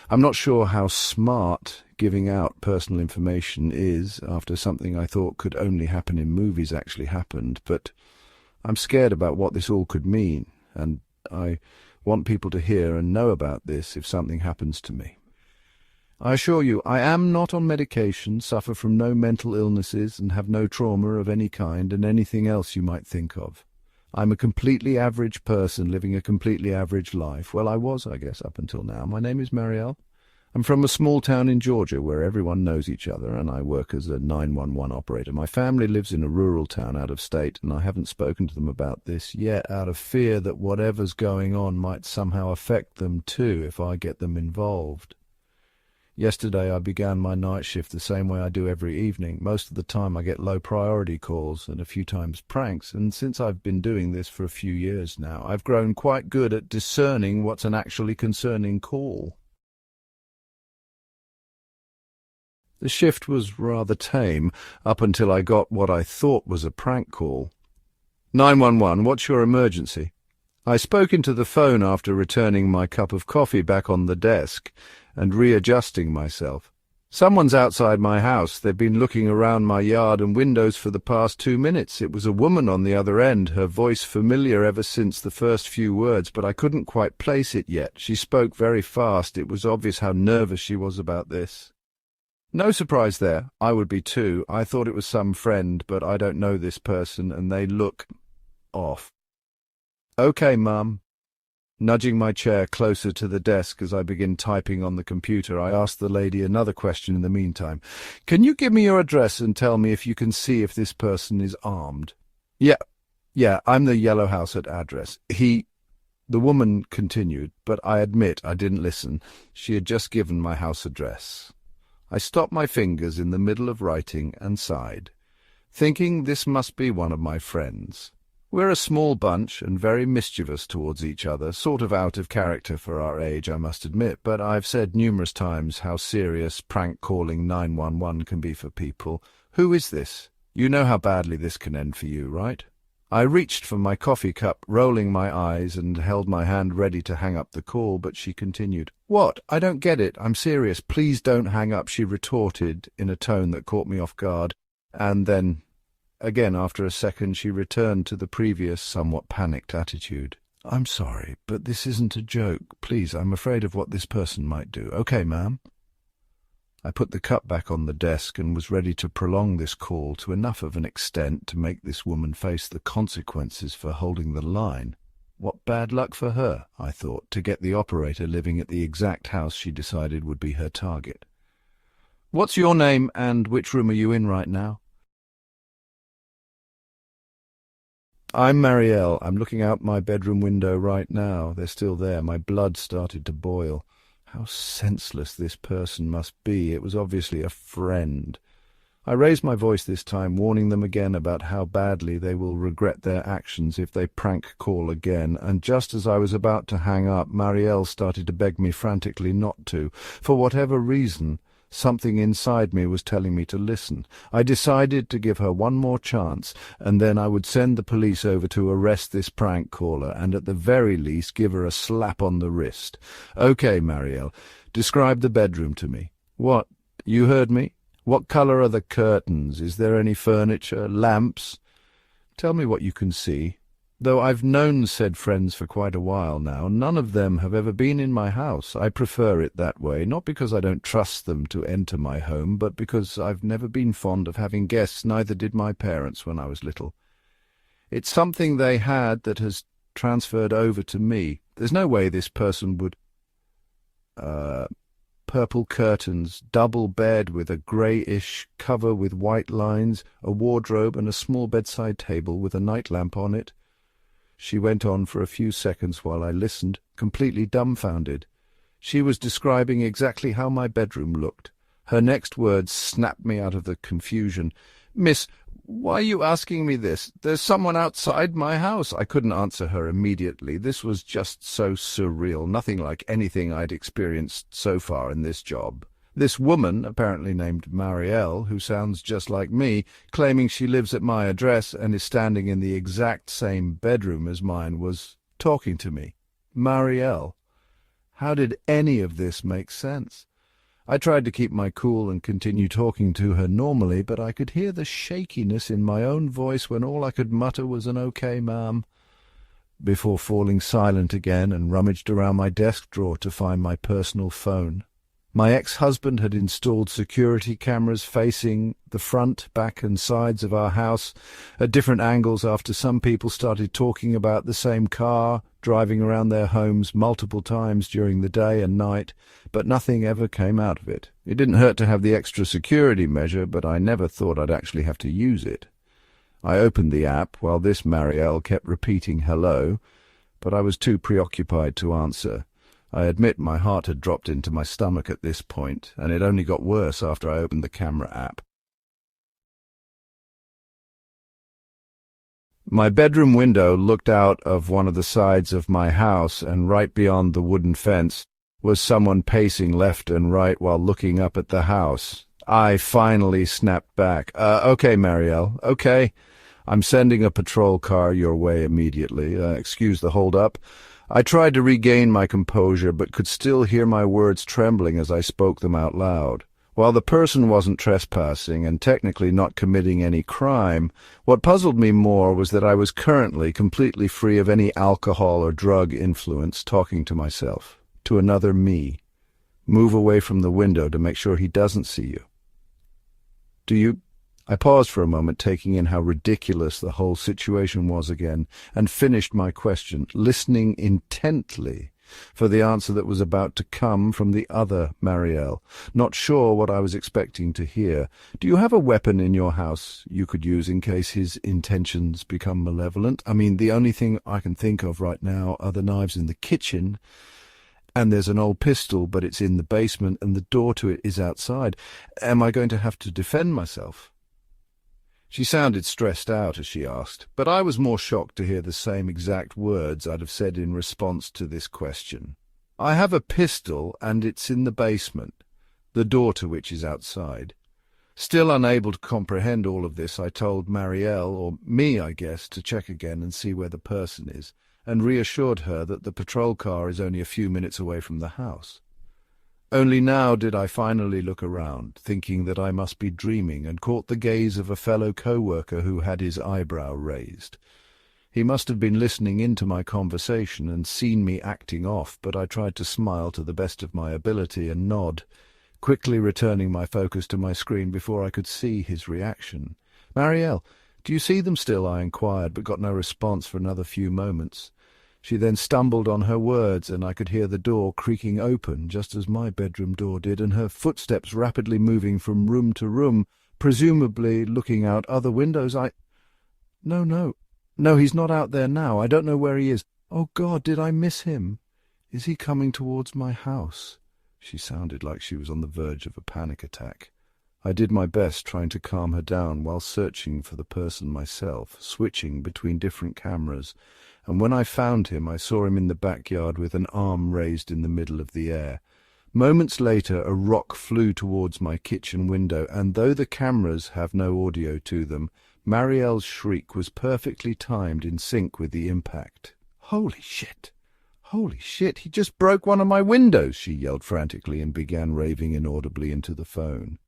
I'm not sure how smart giving out personal information is after something I thought could only happen in movies actually happened, but I'm scared about what this all could mean, and I want people to hear and know about this if something happens to me. I assure you, I am not on medication, suffer from no mental illnesses, and have no trauma of any kind and anything else you might think of. I'm a completely average person living a completely average life. Well, I was, I guess, up until now. My name is Marielle. I'm from a small town in Georgia where everyone knows each other, and I work as a 911 operator. My family lives in a rural town out of state, and I haven't spoken to them about this yet out of fear that whatever's going on might somehow affect them too if I get them involved. Yesterday I began my night shift the same way I do every evening. Most of the time I get low-priority calls and a few times pranks, and since I've been doing this for a few years now, I've grown quite good at discerning what's an actually concerning call. The shift was rather tame, up until I got what I thought was a prank call. 911, what's your emergency? I spoke into the phone after returning my cup of coffee back on the desk and readjusting myself. Someone's outside my house. They've been looking around my yard and windows for the past 2 minutes. It was a woman on the other end, her voice familiar ever since the first few words, but I couldn't quite place it yet. She spoke very fast. It was obvious how nervous she was about this. No surprise there. I would be too. I thought it was some friend, but I don't know this person, and they look off. Okay, Mum. Nudging my chair closer to the desk as I begin typing on the computer, I asked the lady another question in the meantime. Can you give me your address and tell me if you can see if this person is armed? Yeah, I'm the yellow house at address. The woman continued, but I admit I didn't listen. She had just given my house address. I stopped my fingers in the middle of writing and sighed, thinking this must be one of my friends. We're a small bunch and very mischievous towards each other, sort of out of character for our age, I must admit, but I've said numerous times how serious prank-calling 911 can be for people. Who is this? You know how badly this can end for you, right? I reached for my coffee cup, rolling my eyes, and held my hand ready to hang up the call, but she continued. What? I don't get it. I'm serious. Please don't hang up, she retorted in a tone that caught me off guard, and then again, after a second, she returned to the previous, somewhat panicked attitude. I'm sorry, but this isn't a joke. Please, I'm afraid of what this person might do. Okay, ma'am. I put the cup back on the desk and was ready to prolong this call to enough of an extent to make this woman face the consequences for holding the line. What bad luck for her, I thought, to get the operator living at the exact house she decided would be her target. What's your name and which room are you in right now? I'm Marielle. I'm looking out my bedroom window right now. They're still there. My blood started to boil. How senseless this person must be. It was obviously a friend. I raised my voice this time, warning them again about how badly they will regret their actions if they prank call again, and just as I was about to hang up, Marielle started to beg me frantically not to. For whatever reason, something inside me was telling me to listen. I decided to give her one more chance, and then I would send the police over to arrest this prank caller, and at the very least give her a slap on the wrist. Okay, Marielle, describe the bedroom to me. What? You heard me? What color are the curtains? Is there any furniture? Lamps? Tell me what you can see. Though I've known said friends for quite a while now, none of them have ever been in my house. I prefer it that way, not because I don't trust them to enter my home, but because I've never been fond of having guests, neither did my parents when I was little. It's something they had that has transferred over to me. There's no way this person would... Purple curtains, double bed with a greyish cover with white lines, a wardrobe and a small bedside table with a night lamp on it. She went on for a few seconds while I listened, completely dumbfounded. She was describing exactly how my bedroom looked. Her next words snapped me out of the confusion. Miss, why are you asking me this? There's someone outside my house. I couldn't answer her immediately. This was just so surreal, nothing like anything I'd experienced so far in this job. This woman, apparently named Marielle, who sounds just like me, claiming she lives at my address and is standing in the exact same bedroom as mine, was talking to me. Marielle. How did any of this make sense? I tried to keep my cool and continue talking to her normally, but I could hear the shakiness in my own voice when all I could mutter was an "okay, ma'am," before falling silent again and rummaged around my desk drawer to find my personal phone. My ex-husband had installed security cameras facing the front, back and sides of our house at different angles after some people started talking about the same car driving around their homes multiple times during the day and night, but nothing ever came out of it. It didn't hurt to have the extra security measure, but I never thought I'd actually have to use it. I opened the app while this Marielle kept repeating hello, but I was too preoccupied to answer. I admit my heart had dropped into my stomach at this point, and it only got worse after I opened the camera app. My bedroom window looked out of one of the sides of my house, and right beyond the wooden fence was someone pacing left and right while looking up at the house. I finally snapped back. Okay, Marielle, okay. I'm sending a patrol car your way immediately. Excuse the hold-up. I tried to regain my composure, but could still hear my words trembling as I spoke them out loud. While the person wasn't trespassing and technically not committing any crime, what puzzled me more was that I was currently completely free of any alcohol or drug influence, talking to myself, to another me. Move away from the window to make sure he doesn't see you. Do you... I paused for a moment, taking in how ridiculous the whole situation was again, and finished my question, listening intently for the answer that was about to come from the other Marielle, not sure what I was expecting to hear. Do you have a weapon in your house you could use in case his intentions become malevolent? I mean, the only thing I can think of right now are the knives in the kitchen, and there's an old pistol, but it's in the basement, and the door to it is outside. Am I going to have to defend myself? She sounded stressed out as she asked, but I was more shocked to hear the same exact words I'd have said in response to this question. I have a pistol, and it's in the basement, the door to which is outside. Still unable to comprehend all of this, I told Marielle, or me, I guess, to check again and see where the person is, and reassured her that the patrol car is only a few minutes away from the house. Only now did I finally look around, thinking that I must be dreaming, and caught the gaze of a fellow co-worker who had his eyebrow raised. He must have been listening into my conversation and seen me acting off, but I tried to smile to the best of my ability and nod, quickly returning my focus to my screen before I could see his reaction. "Marielle, do you see them still?" I inquired, but got no response for another few moments. She then stumbled on her words, and I could hear the door creaking open, just as my bedroom door did, and her footsteps rapidly moving from room to room, presumably looking out other windows. No, he's not out there now. I don't know where he is. Oh, God, did I miss him? Is he coming towards my house? She sounded like she was on the verge of a panic attack. I did my best trying to calm her down while searching for the person myself, switching between different cameras, and when I found him I saw him in the backyard with an arm raised in the middle of the air. Moments later a rock flew towards my kitchen window, and though the cameras have no audio to them, Marielle's shriek was perfectly timed in sync with the impact. Holy shit! Holy shit, he just broke one of my windows!" she yelled frantically and began raving inaudibly into the phone.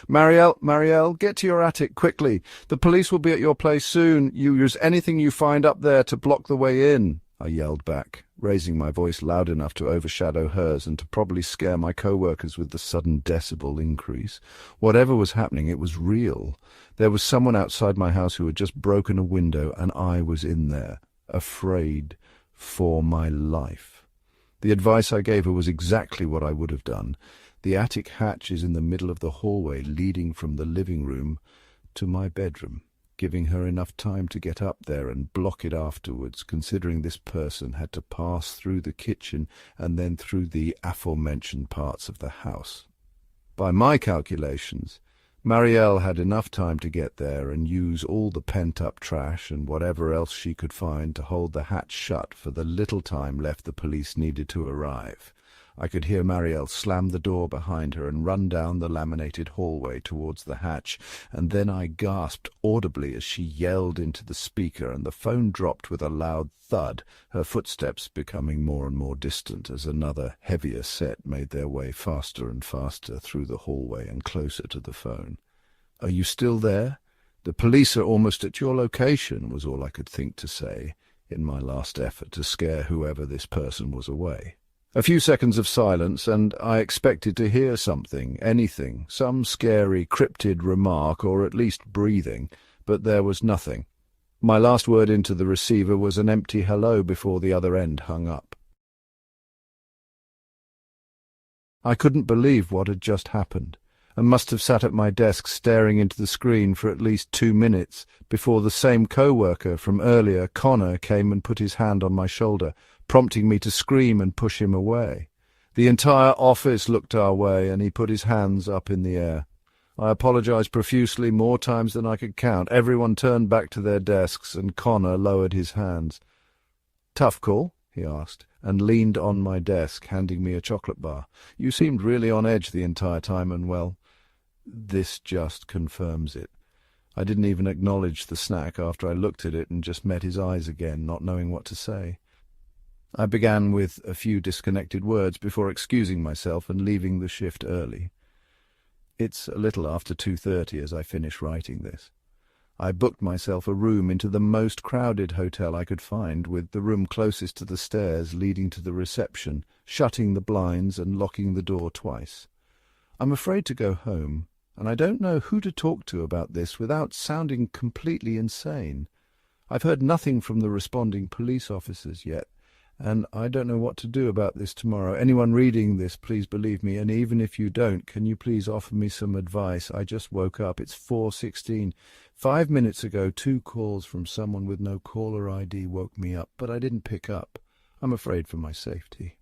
Marielle, get to your attic, quickly. The police will be at your place soon. You use anything you find up there to block the way in," I yelled back, raising my voice loud enough to overshadow hers and to probably scare my co-workers with the sudden decibel increase. Whatever was happening, it was real. There was someone outside my house who had just broken a window, and I was in there, afraid for my life. The advice I gave her was exactly what I would have done. The attic hatch is in the middle of the hallway leading from the living room to my bedroom, giving her enough time to get up there and block it afterwards, considering this person had to pass through the kitchen and then through the aforementioned parts of the house. By my calculations, Marielle had enough time to get there and use all the pent-up trash and whatever else she could find to hold the hatch shut for the little time left the police needed to arrive. I could hear Marielle slam the door behind her and run down the laminated hallway towards the hatch, and then I gasped audibly as she yelled into the speaker, and the phone dropped with a loud thud, her footsteps becoming more and more distant as another, heavier set made their way faster and faster through the hallway and closer to the phone. "Are you still there? The police are almost at your location," was all I could think to say, in my last effort to scare whoever this person was away. A few seconds of silence, and I expected to hear something, anything, some scary, cryptid remark, or at least breathing, but there was nothing. My last word into the receiver was an empty hello before the other end hung up. I couldn't believe what had just happened, and must have sat at my desk staring into the screen for at least 2 minutes before the same co-worker from earlier, Connor, came and put his hand on my shoulder, prompting me to scream and push him away. The entire office looked our way, and he put his hands up in the air. I apologized profusely, more times than I could count. Everyone turned back to their desks, and Connor lowered his hands. "Tough call?" he asked, and leaned on my desk, handing me a chocolate bar. "You seemed really on edge the entire time, and well, this just confirms it." I didn't even acknowledge the snack after I looked at it and just met his eyes again, not knowing what to say. I began with a few disconnected words before excusing myself and leaving the shift early. It's a little after 2:30 as I finish writing this. I booked myself a room into the most crowded hotel I could find, with the room closest to the stairs leading to the reception, shutting the blinds and locking the door twice. I'm afraid to go home, and I don't know who to talk to about this without sounding completely insane. I've heard nothing from the responding police officers yet, and I don't know what to do about this tomorrow. Anyone reading this, please believe me, and even if you don't, can you please offer me some advice? I just woke up. It's 4:16. 5 minutes ago, 2 calls from someone with no caller ID woke me up, but I didn't pick up. I'm afraid for my safety.